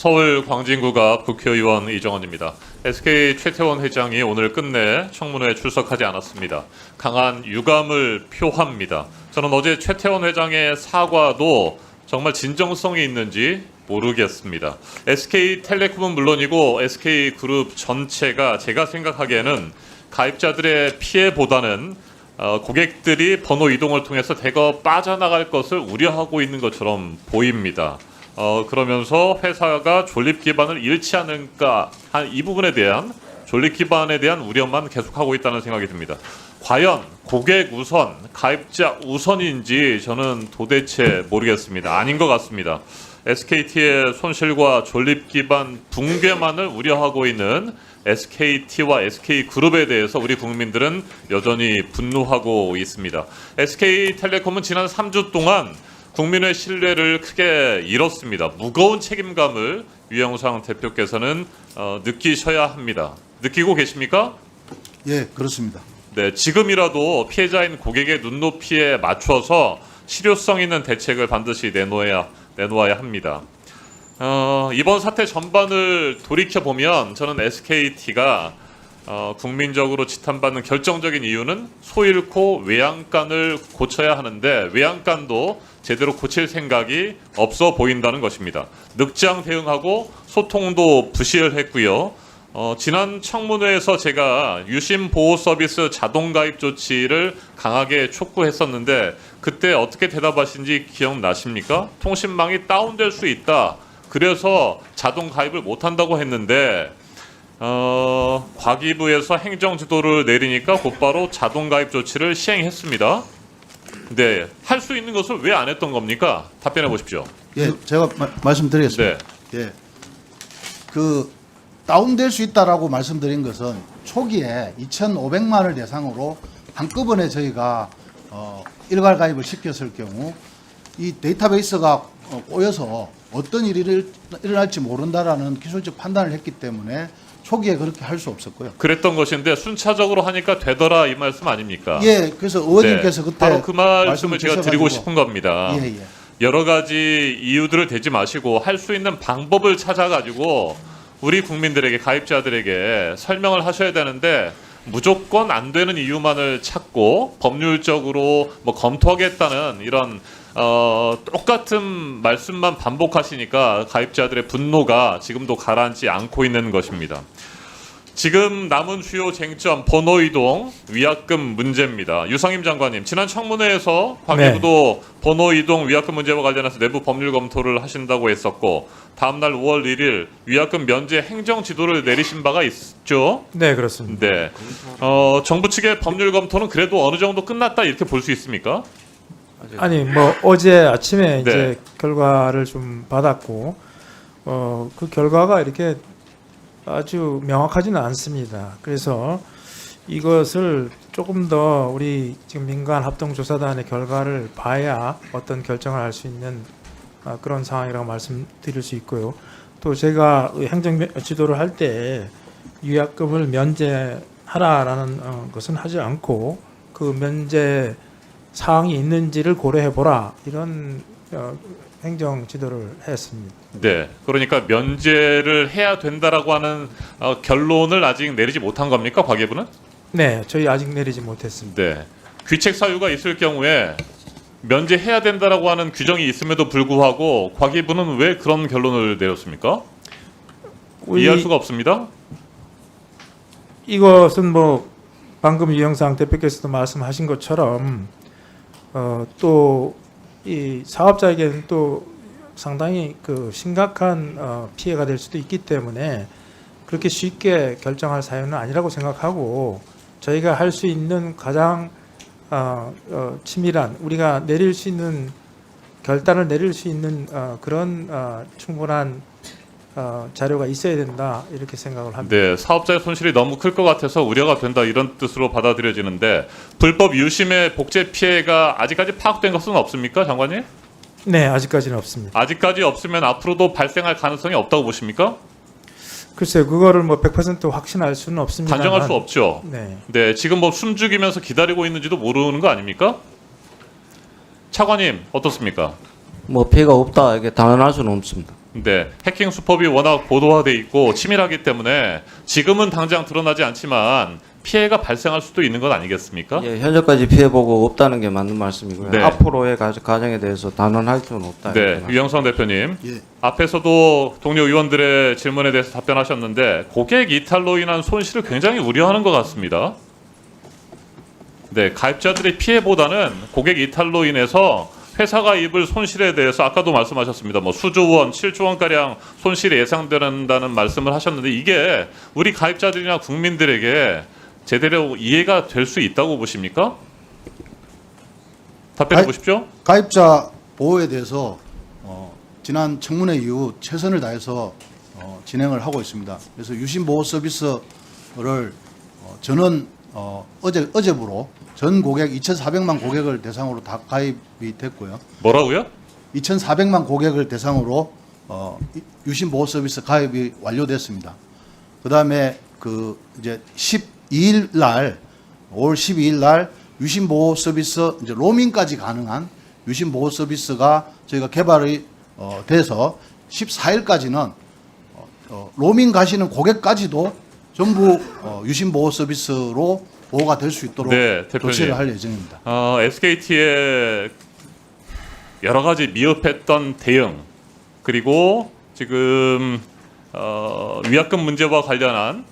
서울 광진구가 국회의원 이정원입니다. SK 최태원 회장이 오늘 끝내 청문회에 출석하지 않았습니다. 강한 유감을 표합니다. 저는 어제 최태원 회장의 사과도 정말 진정성이 있는지 모르겠습니다. SK텔레콤은 물론이고 SK그룹 전체가 제가 생각하기에는 가입자들의 피해보다는 고객들이 번호 이동을 통해서 대거 빠져나갈 것을 우려하고 있는 것처럼 보입니다. 그러면서 회사가 존립 기반을 잃지 않을까 이 부분에 대한 존립 기반에 대한 우려만 계속하고 있다는 생각이 듭니다. 과연 고객 우선, 가입자 우선인지 저는 도대체 모르겠습니다. 아닌 것 같습니다. SKT의 손실과 존립 기반 붕괴만을 우려하고 있는 SKT와 SK그룹에 대해서 우리 국민들은 여전히 분노하고 있습니다. SK텔레콤은 지난 3주 동안 국민의 신뢰를 크게 잃었습니다. 무거운 책임감을 유영상 대표께서는 느끼셔야 합니다. 느끼고 계십니까? 예, 그렇습니다. 네, 지금이라도 피해자인 고객의 눈높이에 맞춰서 실효성 있는 대책을 반드시 내놓아야 합니다. 이번 사태 전반을 돌이켜보면 저는 SKT가 국민적으로 지탄받는 결정적인 이유는 소 잃고 외양간을 고쳐야 하는데 외양간도 제대로 고칠 생각이 없어 보인다는 것입니다. 늑장 대응하고 소통도 부실했고요. 지난 청문회에서 제가 유심 보호 서비스 자동 가입 조치를 강하게 촉구했었는데 그때 어떻게 대답하신지 기억나십니까? 통신망이 다운될 수 있다. 그래서 자동 가입을 못한다고 했는데 과기부에서 행정 지도를 내리니까 곧바로 자동 가입 조치를 시행했습니다. 네, 할 수 있는 것을 왜 안 했던 겁니까? 답변해 보십시오. 예, 제가 말씀드리겠습니다. 네. 예, 그 다운될 수 있다라고 말씀드린 것은 초기에 2,500만을 대상으로 한꺼번에 저희가 일괄 가입을 시켰을 경우 이 데이터베이스가 꼬여서 어떤 일이 일어날지 모른다라는 기술적 판단을 했기 때문에 초기에 그렇게 할 수 없었고요. 그랬던 것인데 순차적으로 하니까 되더라 이 말씀 아닙니까? 예, 그래서 의원님께서 네, 그때 바로 그 말씀을 제가 드리고 주셔가지고. 싶은 겁니다. 예, 예. 여러 가지 이유들을 대지 마시고 할 수 있는 방법을 찾아가지고 우리 국민들에게 가입자들에게 설명을 하셔야 되는데 무조건 안 되는 이유만을 찾고 법률적으로 뭐 검토하겠다는 이런 똑같은 말씀만 반복하시니까 가입자들의 분노가 지금도 가라앉지 않고 있는 것입니다. 지금 남은 주요 쟁점 번호 이동, 위약금 문제입니다. 유상임 장관님, 지난 청문회에서 과기부도 번호 이동, 위약금 문제와 관련해서 내부 법률 검토를 하신다고 했었고 다음 날 5월 1일 위약금 면제 행정 지도를 내리신 바가 있죠? 네, 그렇습니다. 네. 정부 측의 법률 검토는 그래도 어느 정도 끝났다 이렇게 볼 수 있습니까? 아니 뭐 어제 아침에 이제 네. 결과를 좀 받았고 그 결과가 이렇게 아주 명확하지는 않습니다. 그래서 이것을 조금 더 우리 지금 민간 합동조사단의 결과를 봐야 어떤 결정을 할 수 있는 그런 상황이라고 말씀드릴 수 있고요. 또 제가 행정 지도를 할 때 위약금을 면제하라라는 것은 하지 않고 그 면제 사항이 있는지를 고려해 보라 이런 행정 지도를 했습니다. 네. 그러니까 면제를 해야 된다라고 하는 결론을 아직 내리지 못한 겁니까? 과기부는? 네, 저희 아직 내리지 못했습니다. 네. 귀책 사유가 있을 경우에 면제해야 된다라고 하는 규정이 있음에도 불구하고 과기부는 왜 그런 결론을 내렸습니까? 이해할 수가 없습니다. 이것은 뭐 방금 유영상 대표께서도 말씀하신 것처럼 또 이 사업자에게는 또 상당히 그 심각한 피해가 될 수도 있기 때문에 그렇게 쉽게 결정할 사유는 아니라고 생각하고 저희가 할 수 있는 가장 치밀한 우리가 내릴 수 있는 결단을 내릴 수 있는 그런 충분한 자료가 있어야 된다 이렇게 생각을 합니다. 네, 사업자의 손실이 너무 클 것 같아서 우려가 된다 이런 뜻으로 받아들여지는데 불법 유심의 복제 피해가 아직까지 파악된 것은 없습니까, 장관님? 네, 아직까지는 없습니다. 아직까지 없으면 앞으로도 발생할 가능성이 없다고 보십니까? 글쎄요, 그거를 뭐 100% 확신할 수는 없습니다. 단정할 수 없죠. 네. 네, 지금 뭐 숨죽이면서 기다리고 있는지도 모르는 거 아닙니까? 차관님 어떻습니까? 뭐 피해가 없다 이게 단언할 수는 없습니다. 네, 해킹 수법이 워낙 보도화돼 있고 치밀하기 때문에 지금은 당장 드러나지 않지만 피해가 발생할 수도 있는 것 아니겠습니까? 예, 현재까지 피해 보고 없다는 게 맞는 말씀이고요. 네. 앞으로의 과정에 대해서 단언할 수는 없다. 이렇게 네, 말씀. 유영선 대표님. 예. 앞에서도 동료 의원들의 질문에 대해서 답변하셨는데 고객 이탈로 인한 손실을 굉장히 우려하는 것 같습니다. 네, 가입자들의 피해보다는 고객 이탈로 인해서 회사가 입을 손실에 대해서 아까도 말씀하셨습니다. 뭐 수조 원, 7조 원가량 손실이 예상된다는 말씀을 하셨는데 이게 우리 가입자들이나 국민들에게 제대로 이해가 될 수 있다고 보십니까? 답변해 보십시오. 가입자 보호에 대해서 지난 청문회 이후 최선을 다해서 진행을 하고 있습니다. 그래서 유심 보호 서비스를 저는 어제부로 전 고객 2,400만 고객을 대상으로 다 가입이 됐고요. 뭐라고요? 2,400만 고객을 대상으로 유심 보호 서비스 가입이 완료됐습니다. 그다음에 그 이제 12일 날 5월 12일 날 유심 보호 서비스 이제 로밍까지 가능한 유심 보호 서비스가 저희가 개발이 돼서 14일까지는 로밍 가시는 고객까지도 전부 유심 보호 서비스로 보호가 될 수 있도록 네, 대표님. 조치를 할 예정입니다. SKT의 여러 가지 미흡했던 대응 그리고 지금 위약금 문제와 관련한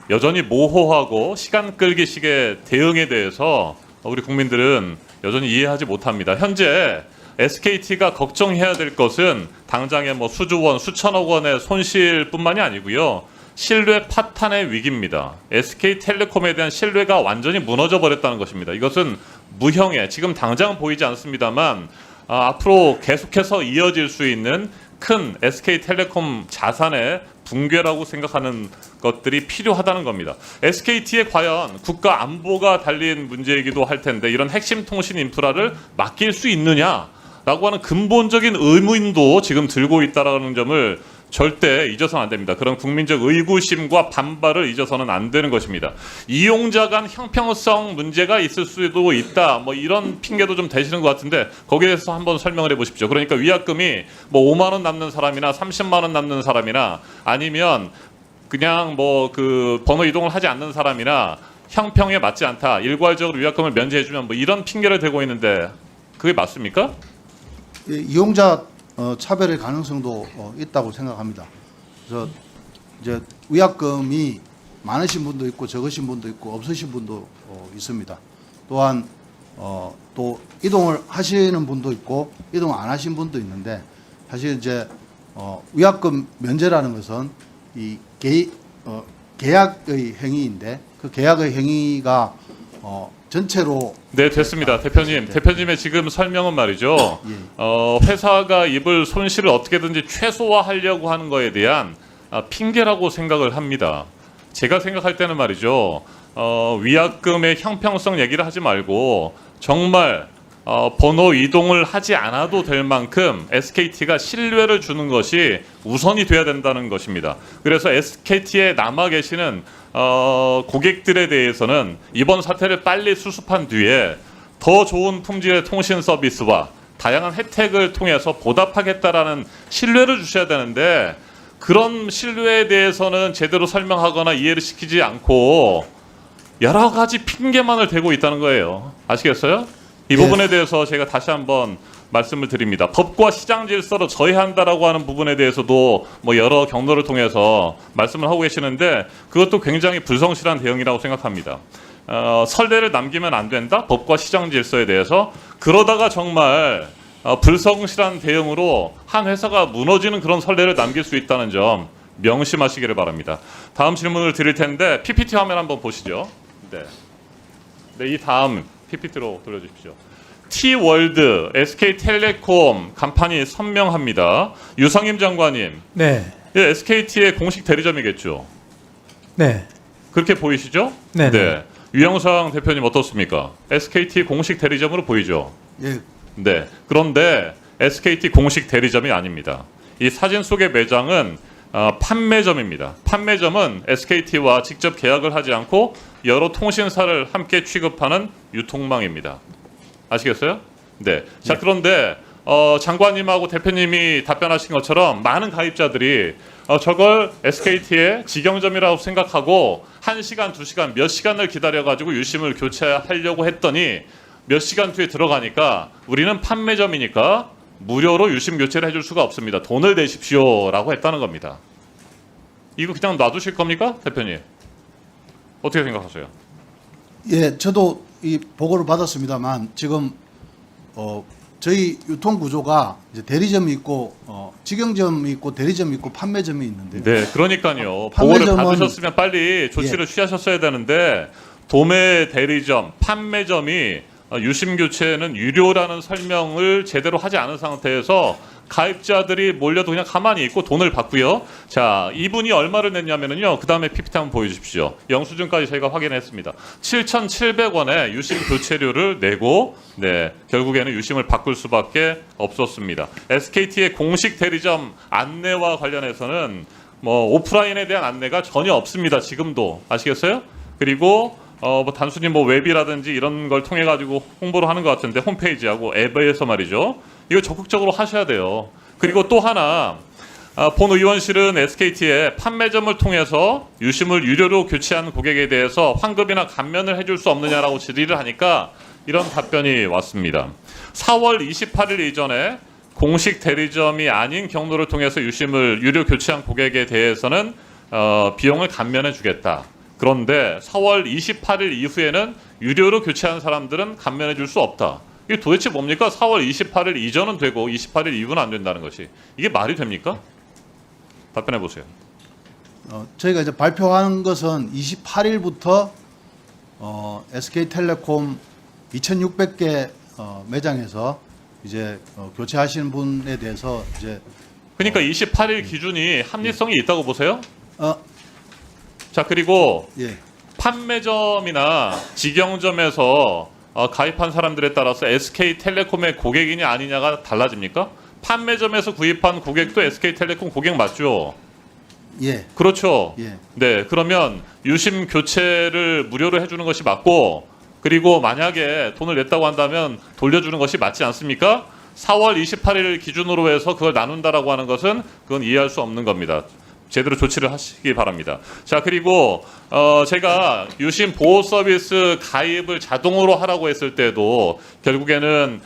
여전히 모호하고 시간 끌기식의 대응에 대해서 우리 국민들은 여전히 이해하지 못합니다. 현재 SKT가 걱정해야 될 것은 당장의 뭐 수조 원, 수천억 원의 손실뿐만이 아니고요. 신뢰 파탄의 위기입니다. SK텔레콤에 대한 신뢰가 완전히 무너져 버렸다는 것입니다. 이것은 무형의 지금 당장 보이지 않습니다만 앞으로 계속해서 이어질 수 있는 큰 SK텔레콤 자산의 붕괴라고 생각하는 것들이 필요하다는 겁니다. SKT에 과연 국가 안보가 달린 문제이기도 할 텐데 이런 핵심 통신 인프라를 맡길 수 있느냐라고 하는 근본적인 의문도 지금 들고 있다는 점을 절대 잊어서는 안 됩니다. 그런 국민적 의구심과 반발을 잊어서는 안 되는 것입니다. 이용자 간 형평성 문제가 있을 수도 있다. 뭐 이런 핑계도 좀 대시는 것 같은데 거기에 대해서 한번 설명을 해보십시오. 그러니까 위약금이 뭐 5만 원 남는 사람이나 30만 원 남는 사람이나 아니면 그냥 뭐 그 번호 이동을 하지 않는 사람이나 형평에 맞지 않다. 일괄적으로 위약금을 면제해주면 뭐 이런 핑계를 대고 있는데 그게 맞습니까? 예, 이용자 차별의 가능성도 있다고 생각합니다. 그래서 이제 위약금이 많으신 분도 있고 적으신 분도 있고 없으신 분도 있습니다. 또한 또 이동을 하시는 분도 있고 이동 안 하신 분도 있는데 사실 이제 위약금 면제라는 것은 이 계약의 행위인데 그 계약의 행위가 전체로 네, 됐습니다. 대표님. 대표님의 지금 설명은 말이죠. 예. 회사가 입을 손실을 어떻게든지 최소화하려고 하는 거에 대한 핑계라고 생각을 합니다. 제가 생각할 때는 말이죠. 위약금의 형평성 얘기를 하지 말고 정말 번호 이동을 하지 않아도 될 만큼 SKT가 신뢰를 주는 것이 우선이 돼야 된다는 것입니다. 그래서 SKT에 남아 계시는 고객들에 대해서는 이번 사태를 빨리 수습한 뒤에 더 좋은 품질의 통신 서비스와 다양한 혜택을 통해서 보답하겠다라는 신뢰를 주셔야 되는데 그런 신뢰에 대해서는 제대로 설명하거나 이해를 시키지 않고 여러 가지 핑계만을 대고 있다는 거예요. 아시겠어요? 이 부분에 대해서 제가 다시 한번 말씀을 드립니다. 법과 시장 질서로 저해한다라고 하는 부분에 대해서도 뭐 여러 경로를 통해서 말씀을 하고 계시는데 그것도 굉장히 불성실한 대응이라고 생각합니다. 선례를 남기면 안 된다? 법과 시장 질서에 대해서 그러다가 정말 불성실한 대응으로 한 회사가 무너지는 그런 선례를 남길 수 있다는 점 명심하시기를 바랍니다. 다음 질문을 드릴 텐데 PPT 화면 한번 보시죠. 네, 이 다음 PPT로 돌려주십시오. T월드, SK텔레콤 간판이 선명합니다. 유상임 장관님, 네, 예, SKT의 공식 대리점이겠죠. 네, 그렇게 보이시죠? 네. 유영상 대표님 어떻습니까? SKT 공식 대리점으로 보이죠? 예, 네. 그런데 SKT 공식 대리점이 아닙니다. 이 사진 속의 매장은 판매점입니다. 판매점은 SKT와 직접 계약을 하지 않고 여러 통신사를 함께 취급하는 유통망입니다. 아시겠어요? 네. 자, 그런데 장관님하고 대표님이 답변하신 것처럼 많은 가입자들이 저걸 SKT의 직영점이라고 생각하고 1시간, 2시간, 몇 시간을 기다려가지고 유심을 교체하려고 했더니 몇 시간 뒤에 들어가니까 우리는 판매점이니까 무료로 유심 교체를 해줄 수가 없습니다. 돈을 내십시오라고 했다는 겁니다. 이거 그냥 놔두실 겁니까, 대표님? 어떻게 생각하세요? 예, 저도 이 보고를 받았습니다만 지금 저희 유통 구조가 이제 대리점이 있고 직영점이 있고 대리점이 있고 판매점이 있는데 네, 그러니까요. 보고를 판매점은- 받으셨으면 빨리 조치를 취하셨어야 되는데 도매 대리점, 판매점이 유심 교체는 유료라는 설명을 제대로 하지 않은 상태에서 가입자들이 몰려도 그냥 가만히 있고 돈을 받고요. 자, 이분이 얼마를 냈냐면은요. 그다음에 PPT 한번 보여주십시오. 영수증까지 저희가 확인했습니다. 7,700원의 유심 교체료를 내고 네, 결국에는 유심을 바꿀 수밖에 없었습니다. SKT의 공식 대리점 안내와 관련해서는 뭐 오프라인에 대한 안내가 전혀 없습니다. 지금도 아시겠어요? 그리고 뭐 단순히 뭐 웹이라든지 이런 걸 통해 가지고 홍보를 하는 것 같은데 홈페이지하고 앱에서 말이죠. 이거 적극적으로 하셔야 돼요. 그리고 또 하나 본 의원실은 SKT의 판매점을 통해서 유심을 유료로 교체한 고객에 대해서 환급이나 감면을 해줄 수 없느냐라고 질의를 하니까 이런 답변이 왔습니다. 4월 28일 이전에 공식 대리점이 아닌 경로를 통해서 유심을 유료 교체한 고객에 대해서는 비용을 감면해 주겠다. 그런데 4월 28일 이후에는 유료로 교체한 사람들은 감면해 줄 수 없다. 이게 도대체 뭡니까? 4월 28일 이전은 되고 28일 이후는 안 된다는 것이. 이게 말이 됩니까? 답변해 보세요. 저희가 이제 발표한 것은 28일부터 SK텔레콤 2,600개 매장에서 이제 교체하시는 분에 대해서 이제 그러니까 28일 기준이 합리성이 있다고 보세요? 어, 자, 그리고 예. 판매점이나 직영점에서 가입한 사람들에 따라서 SK텔레콤의 고객이냐 아니냐가 달라집니까? 판매점에서 구입한 고객도 SK텔레콤 고객 맞죠? 예. 그렇죠. 예. 네, 그러면 유심 교체를 무료로 해주는 것이 맞고, 그리고 만약에 돈을 냈다고 한다면 돌려주는 것이 맞지 않습니까? 4월 28일 기준으로 해서 그걸 나눈다라고 하는 것은 그건 이해할 수 없는 겁니다. 제대로 조치를 하시기 바랍니다. 자, 그리고 제가 유심 보호 서비스 가입을 자동으로 하라고 했을 때도 결국에는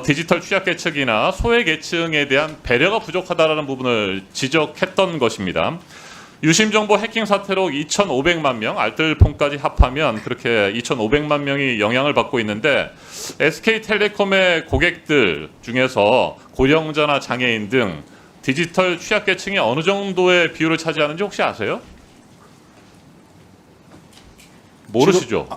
디지털 취약계층이나 소외계층에 대한 배려가 부족하다라는 부분을 지적했던 것입니다. 유심정보 해킹 사태로 2,500만 명, 알뜰폰까지 합하면 그렇게 2,500만 명이 영향을 받고 있는데 SK텔레콤의 고객들 중에서 고령자나 장애인 등 디지털 취약계층이 어느 정도의 비율을 차지하는지 혹시 아세요? 모르시죠?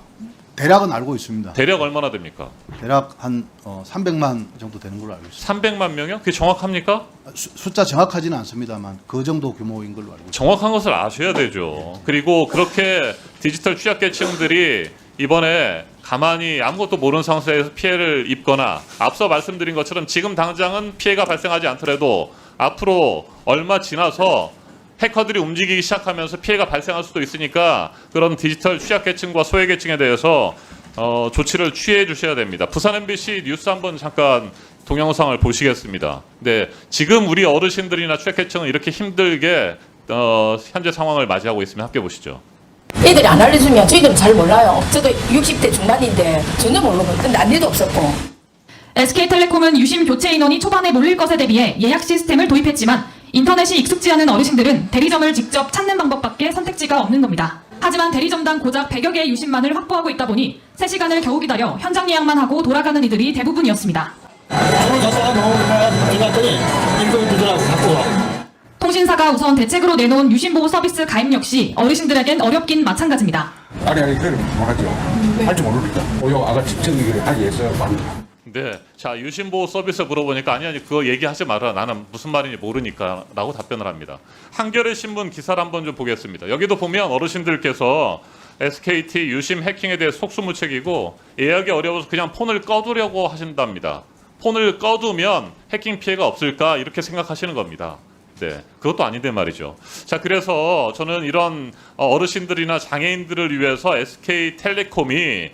대략은 알고 있습니다. 대략 얼마나 됩니까? 대략 한 300만 정도 되는 걸로 알고 있습니다. 300만 명이요? 그게 정확합니까? 숫자 정확하지는 않습니다만 그 정도 규모인 걸로 알고 있습니다. 정확한 것을 아셔야 되죠. 그리고 그렇게 디지털 취약계층들이 이번에 가만히 아무것도 모르는 상태에서 피해를 입거나 앞서 말씀드린 것처럼 지금 당장은 피해가 발생하지 않더라도 앞으로 얼마 지나서 해커들이 움직이기 시작하면서 피해가 발생할 수도 있으니까 그런 디지털 취약계층과 소외계층에 대해서 조치를 취해 주셔야 됩니다. 부산 MBC 뉴스 한번 잠깐 동영상을 보시겠습니다. 네, 지금 우리 어르신들이나 취약계층은 이렇게 힘들게 현재 상황을 맞이하고 있으면 함께 보시죠. 애들이 안 알려주면 저희들은 잘 몰라요. 저도 60대 중반인데 전혀 모르고 난리도 없었고. SK텔레콤은 유심 교체 인원이 초반에 몰릴 것에 대비해 예약 시스템을 도입했지만 인터넷이 익숙지 않은 어르신들은 대리점을 직접 찾는 방법밖에 선택지가 없는 겁니다. 하지만 대리점당 고작 100여 개의 유심만을 확보하고 있다 보니 3시간을 겨우 기다려 현장 예약만 하고 돌아가는 이들이 대부분이었습니다. 오늘 갔다가 나오니까 들어갔더니 일거리 두더라고 갖고 와. 통신사가 우선 대책으로 내놓은 유심보호 서비스 가입 역시 어르신들에겐 어렵긴 마찬가지입니다. 아니 그걸 못하죠. 할 줄 모르니까. 오요 아가 직접 얘기를 하기 위해서 네, 자 유심보호 서비스 물어보니까 아니 그거 얘기하지 마라. 나는 무슨 말인지 모르니까라고 답변을 합니다. 한겨레 신문 기사를 한번 좀 보겠습니다. 여기도 보면 어르신들께서 SKT 유심 해킹에 대해 속수무책이고 예약이 어려워서 그냥 폰을 꺼두려고 하신답니다. 폰을 꺼두면 해킹 피해가 없을까 이렇게 생각하시는 겁니다. 네, 그것도 아닌데 말이죠. 자, 그래서 저는 이런 어르신들이나 장애인들을 위해서 SK텔레콤이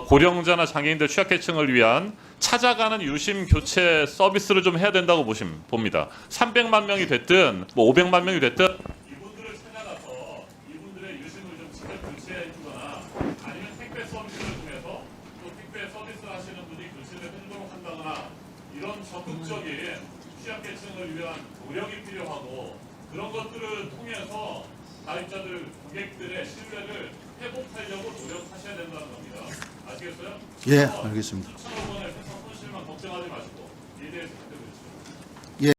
고령자나 장애인들 취약계층을 위한 찾아가는 유심 교체 서비스를 좀 해야 된다고 봅니다. 300만 명이 됐든 뭐 500만 명이 됐든 이분들을 찾아가서 이분들의 유심을 좀 직접 교체해 주거나 아니면 택배 서비스를 통해서 또 택배 서비스 하시는 분이 교체를 해주도록 한다거나 이런 적극적인 취약계층을 위한 노력이 필요하고 그런 것들을 통해서 가입자들, 고객들의 신뢰를 회복하려고 노력하셔야 된다는 겁니다. 아시겠어요? 예, 알겠습니다. 3천억 원의 회사 손실만 걱정하지 마시고 이에 대해서 답변해 주세요.